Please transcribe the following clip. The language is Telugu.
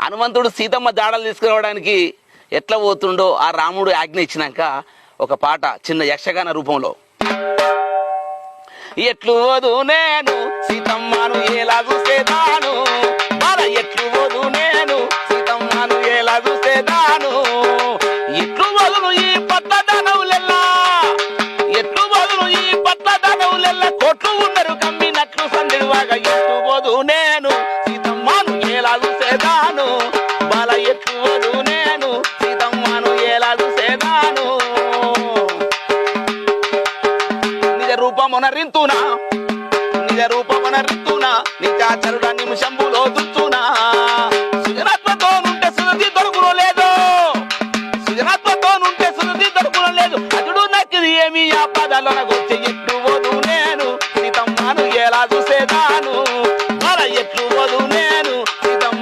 హనుమంతుడు సీతమ్మ జాడలు తీసుకురావడానికి ఎట్లా పోతుండో ఆ రాముడు ఆజ్ఞ ఇచ్చినాక ఒక పాట చిన్న యక్షగాన రూపంలో. ఎట్లు వదు నేను సీతమ్మను ఎలా చూసేదాను, మన ఎట్లు వదు నేను సీతమ్మను ఎలా చూసేదాను, ఎట్లు వదులు ఈ పట్టదనవులెల్లా, ఎట్లు వదులు ఈ పట్టదనవులెల్లా, కొట్లు ఉన్నరు కమ్మినట్లు సందిడివాగా, ఎట్లు వదు నేను సీతమ్మను ఎలా చూసేదాను, బల ఎట్లు వదు నేను సీతమ్మను ఎలా చూసేదాను. నిజ రూపమున రింతునా, నిజ రూపమున రింతునా, నిజాచరుడ నిమిషంబులో దుంతునా, సృజనాత్మతో నుంటే సురది దొరుకులో లేదు, సృజనాత్మతో నుంటే సురది దొరుకులో లేదు, అదుడు నాకు ఏమి ఆ పదాలను గుర్తి